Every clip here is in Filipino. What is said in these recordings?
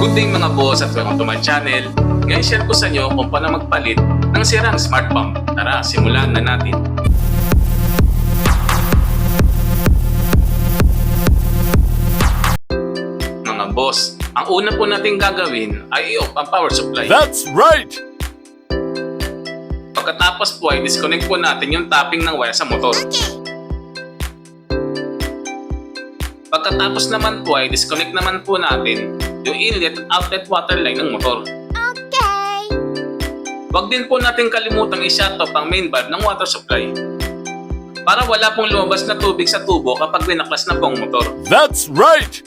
Good day mga boss at welcome to my channel. Ngayon share ko sa inyo kung paano magpalit ng sirang smart pump. Tara, simulan na natin. Mga boss, ang una po natin gagawin ay i-off ang power supply. That's right! Pagkatapos po ay disconnect po natin yung tapping ng wire sa motor. Pagkatapos naman po ay disconnect naman po natin yung inlet at outlet water line ng motor. Okay. Huwag din po natin kalimutang i-shut off ang main valve ng water supply para wala pong lumabas na tubig sa tubo kapag binaklas na po ang motor. That's right!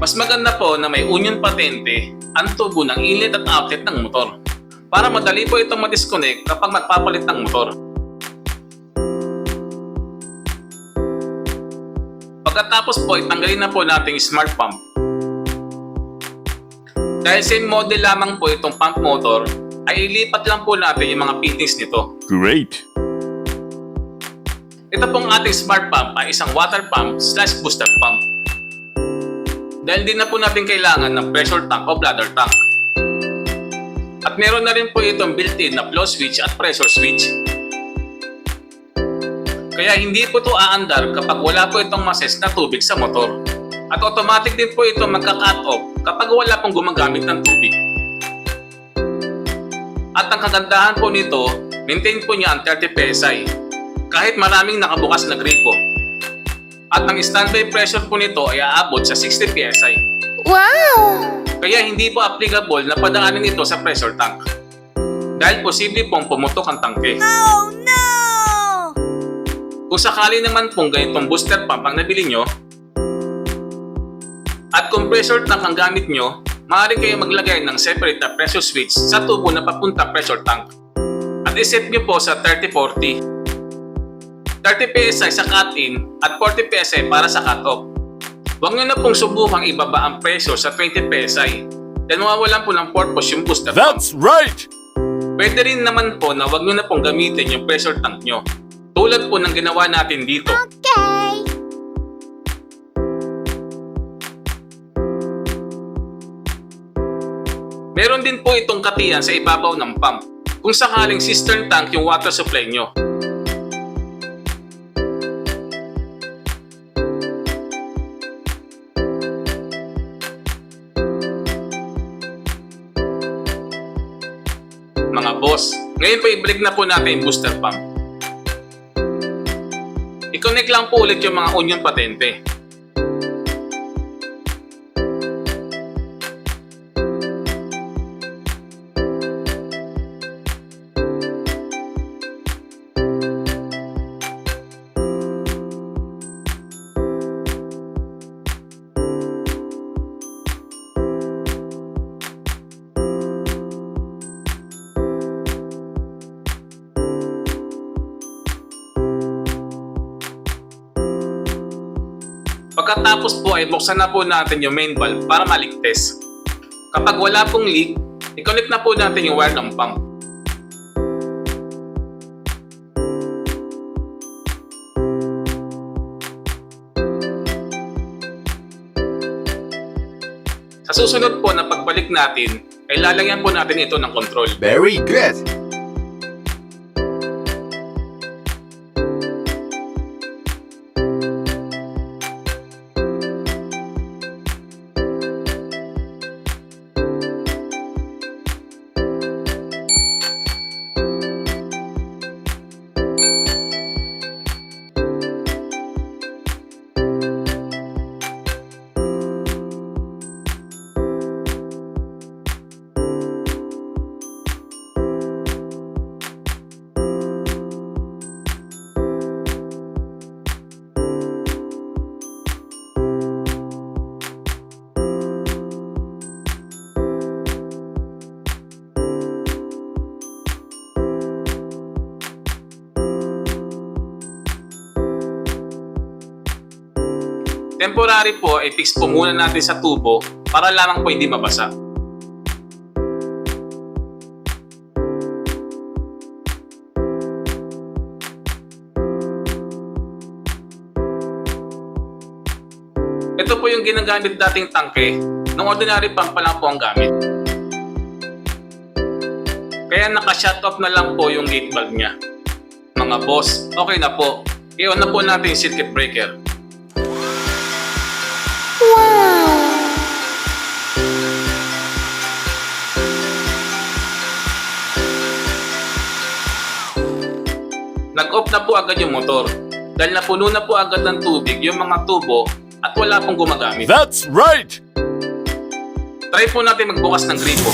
Mas maganda po na may union patente ang tubo ng inlet at outlet ng motor para madali po itong ma-disconnect kapag magpapalit ng motor. Pagkatapos po, itanggalin na po natin yung smart pump. Dahil same model lamang po itong pump motor, ay ilipat lang po natin yung mga fittings nito. Great! Ito pong ating smart pump ay isang water pump / booster pump. Dahil din na po natin kailangan ng pressure tank o bladder tank. At meron na rin po itong built-in na flow switch at pressure switch. Kaya hindi po ito aandar kapag wala po itong mases na tubig sa motor. At automatic din po ito magka-cut off kapag wala pong gumagamit ng tubig. At ang kagandahan po nito, maintain po niya ang 30 PSI kahit maraming nakabukas na gripo. At ang standby pressure po nito ay aabot sa 60 PSI. Wow! Kaya hindi po applicable na padaanin ito sa pressure tank. Dahil posible pong pumutok ang tangke. Oh no! Kung sakali naman pong ganitong booster pump ang nabili nyo at kung pressure tank ang gamit nyo, maaari kayo maglagay ng separate na pressure switch sa tubo na papunta pressure tank at iset nyo po sa 30-40. 30 PSI sa cut-in at 40 PSI para sa cut-off. Huwag nyo na pong subukang ibaba ang pressure sa 20 PSI dahil mawawalan po ng purpose yung booster pump. That's right! Pwede rin naman po na huwag nyo na pong gamitin yung pressure tank nyo tulad po ng ginawa natin dito. Okay. Meron din po itong katiyan sa ibabaw ng pump kung sakaling cistern tank yung water supply nyo. Mga boss, ngayon po i-break na po natin yung booster pump. I-connect lang po ulit yung mga union patente. Pagkatapos po ay buksan na po natin yung main valve para maligtas. Kapag wala pong leak, i-connect na po natin yung wire ng pump. Sa susunod po na pagbalik natin, ay lalagyan po natin ito ng control. Very good! Temporary po ay fix po muna natin sa tubo para lamang po hindi mabasa. Ito po yung ginagamit dating tangke ng ordinary pump pa lang po ang gamit. Kaya naka-shut off na lang po yung gate valve niya. Mga boss, okay na po. I-on na po natin yung circuit breaker. Wow! Nag-off na po agad yung motor dahil napuno na po agad ng tubig yung mga tubo at wala pong gumagamit. That's right! Try po natin magbukas ng gripo.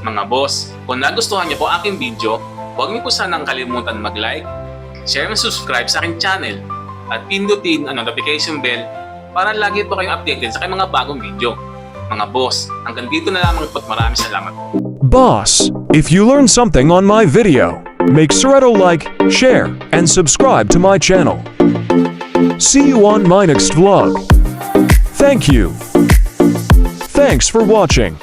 Mga boss, kung nagustuhan niyo po aking video, huwag niyo po sanang kalimutan mag-like, share and subscribe sa aking channel at pindutin ang notification bell para lagi po kayong updated sa aking mga bagong video. Mga boss, hanggang dito na lamang po at maraming salamat. Boss, if you learned something on my video, make sure to like, share, and subscribe to my channel. See you on my next vlog. Thank you. Thanks for watching.